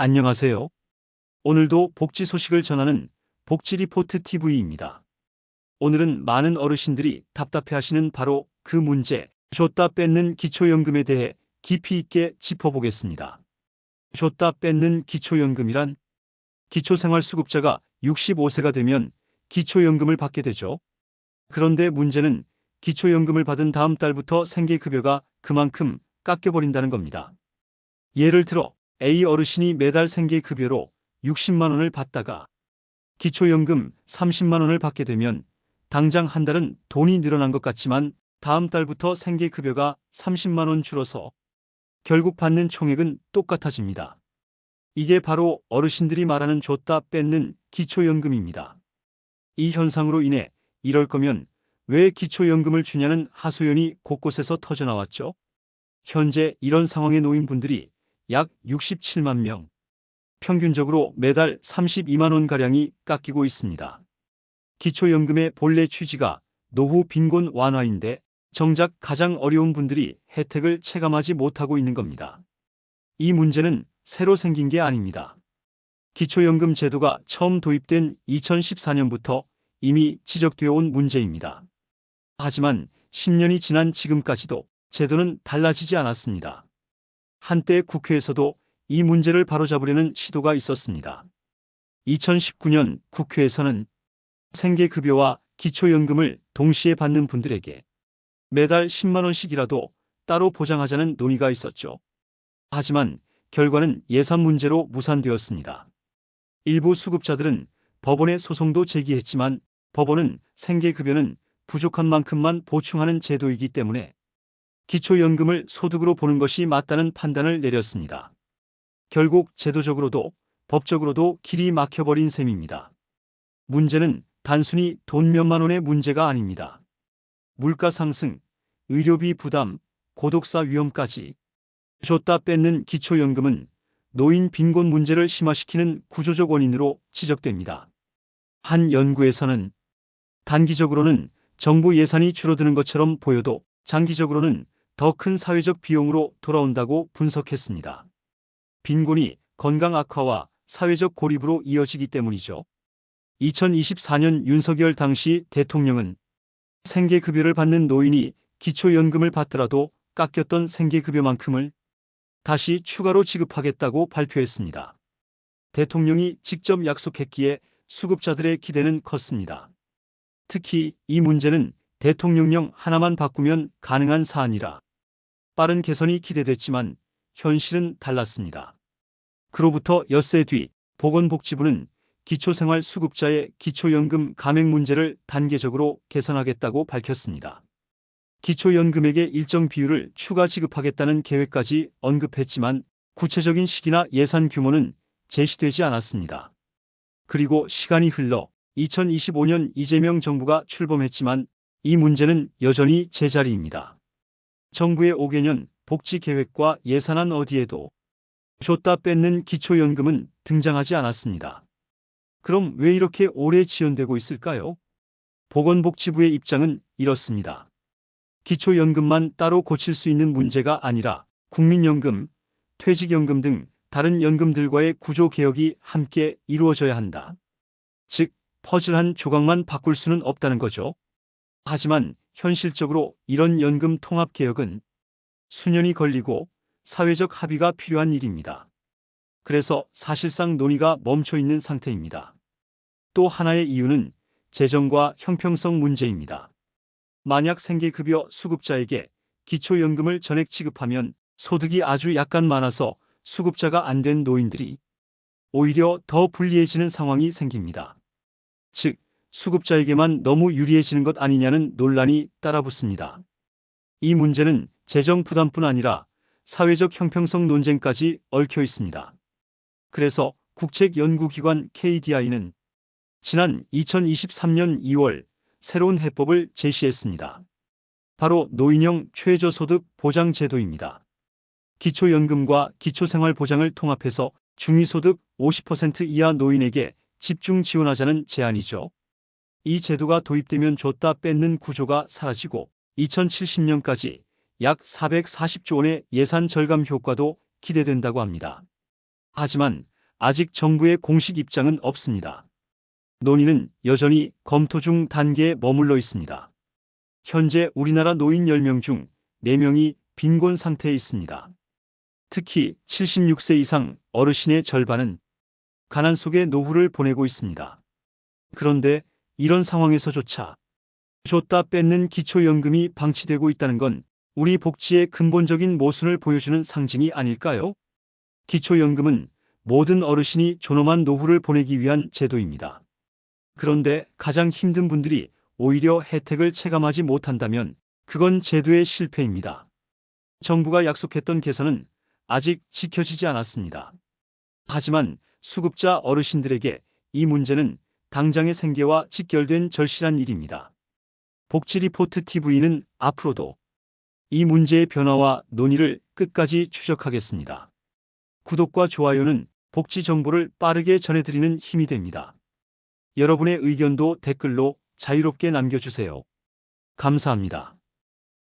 안녕하세요. 오늘도 복지 소식을 전하는 복지리포트 TV입니다. 오늘은 많은 어르신들이 답답해하시는 바로 그 문제, 줬다 뺏는 기초연금에 대해 깊이 있게 짚어보겠습니다. 줬다 뺏는 기초연금이란 기초생활수급자가 65세가 되면 기초연금을 받게 되죠. 그런데 문제는 기초연금을 받은 다음 달부터 생계급여가 그만큼 깎여버린다는 겁니다. 예를 들어 A 어르신이 매달 생계급여로 60만 원을 받다가 기초연금 30만 원을 받게 되면 당장 한 달은 돈이 늘어난 것 같지만 다음 달부터 생계급여가 30만 원 줄어서 결국 받는 총액은 똑같아집니다. 이게 바로 어르신들이 말하는 줬다 뺏는 기초연금입니다. 이 현상으로 인해 이럴 거면 왜 기초연금을 주냐는 하소연이 곳곳에서 터져나왔죠. 현재 이런 상황에 놓인 분들이 약 67만 명, 평균적으로 매달 32만 원가량이 깎이고 있습니다. 기초연금의 본래 취지가 노후 빈곤 완화인데 정작 가장 어려운 분들이 혜택을 체감하지 못하고 있는 겁니다. 이 문제는 새로 생긴 게 아닙니다. 기초연금 제도가 처음 도입된 2014년부터 이미 지적되어 온 문제입니다. 하지만 10년이 지난 지금까지도 제도는 달라지지 않았습니다. 한때 국회에서도 이 문제를 바로잡으려는 시도가 있었습니다. 2019년 국회에서는 생계급여와 기초연금을 동시에 받는 분들에게 매달 10만 원씩이라도 따로 보장하자는 논의가 있었죠. 하지만 결과는 예산 문제로 무산되었습니다. 일부 수급자들은 법원에 소송도 제기했지만 법원은 생계급여는 부족한 만큼만 보충하는 제도이기 때문에 기초연금을 소득으로 보는 것이 맞다는 판단을 내렸습니다. 결국 제도적으로도 법적으로도 길이 막혀버린 셈입니다. 문제는 단순히 돈 몇만 원의 문제가 아닙니다. 물가 상승, 의료비 부담, 고독사 위험까지 줬다 뺏는 기초연금은 노인 빈곤 문제를 심화시키는 구조적 원인으로 지적됩니다. 한 연구에서는 단기적으로는 정부 예산이 줄어드는 것처럼 보여도 장기적으로는 더 큰 사회적 비용으로 돌아온다고 분석했습니다. 빈곤이 건강 악화와 사회적 고립으로 이어지기 때문이죠. 2024년 윤석열 당시 대통령은 생계급여를 받는 노인이 기초연금을 받더라도 깎였던 생계급여만큼을 다시 추가로 지급하겠다고 발표했습니다. 대통령이 직접 약속했기에 수급자들의 기대는 컸습니다. 특히 이 문제는 대통령령 하나만 바꾸면 가능한 사안이라 빠른 개선이 기대됐지만 현실은 달랐습니다. 그로부터 엿새 뒤 보건복지부는 기초생활수급자의 기초연금 감액 문제를 단계적으로 개선하겠다고 밝혔습니다. 기초연금액의 일정 비율을 추가 지급하겠다는 계획까지 언급했지만 구체적인 시기나 예산 규모는 제시되지 않았습니다. 그리고 시간이 흘러 2025년 이재명 정부가 출범했지만 이 문제는 여전히 제자리입니다. 정부의 5개년 복지계획과 예산안 어디에도 줬다 뺏는 기초연금은 등장하지 않았습니다. 그럼 왜 이렇게 오래 지연되고 있을까요? 보건복지부의 입장은 이렇습니다. 기초연금만 따로 고칠 수 있는 문제가 아니라 국민연금, 퇴직연금 등 다른 연금들과의 구조개혁이 함께 이루어져야 한다. 즉, 퍼즐 한 조각만 바꿀 수는 없다는 거죠. 하지만 현실적으로 이런 연금 통합개혁은 수년이 걸리고 사회적 합의가 필요한 일입니다. 그래서 사실상 논의가 멈춰 있는 상태입니다. 또 하나의 이유는 재정과 형평성 문제입니다. 만약 생계급여 수급자에게 기초연금을 전액 지급하면 소득이 아주 약간 많아서 수급자가 안 된 노인들이 오히려 더 불리해지는 상황이 생깁니다. 즉, 수급자에게만 너무 유리해지는 것 아니냐는 논란이 따라붙습니다. 이 문제는 재정 부담뿐 아니라 사회적 형평성 논쟁까지 얽혀 있습니다. 그래서 국책연구기관 KDI는 지난 2023년 2월 새로운 해법을 제시했습니다. 바로 노인형 최저소득 보장제도입니다. 기초연금과 기초생활보장을 통합해서 중위소득 50% 이하 노인에게 집중 지원하자는 제안이죠. 이 제도가 도입되면 줬다 뺏는 구조가 사라지고 2070년까지 약 440조 원의 예산 절감 효과도 기대된다고 합니다. 하지만 아직 정부의 공식 입장은 없습니다. 논의는 여전히 검토 중 단계에 머물러 있습니다. 현재 우리나라 노인 10명 중 4명이 빈곤 상태에 있습니다. 특히 76세 이상 어르신의 절반은 가난 속에 노후를 보내고 있습니다. 그런데 이런 상황에서조차 줬다 뺏는 기초연금이 방치되고 있다는 건 우리 복지의 근본적인 모순을 보여주는 상징이 아닐까요? 기초연금은 모든 어르신이 존엄한 노후를 보내기 위한 제도입니다. 그런데 가장 힘든 분들이 오히려 혜택을 체감하지 못한다면 그건 제도의 실패입니다. 정부가 약속했던 개선은 아직 지켜지지 않았습니다. 하지만 수급자 어르신들에게 이 문제는 당장의 생계와 직결된 절실한 일입니다. 복지리포트 TV는 앞으로도 이 문제의 변화와 논의를 끝까지 추적하겠습니다. 구독과 좋아요는 복지 정보를 빠르게 전해드리는 힘이 됩니다. 여러분의 의견도 댓글로 자유롭게 남겨주세요. 감사합니다.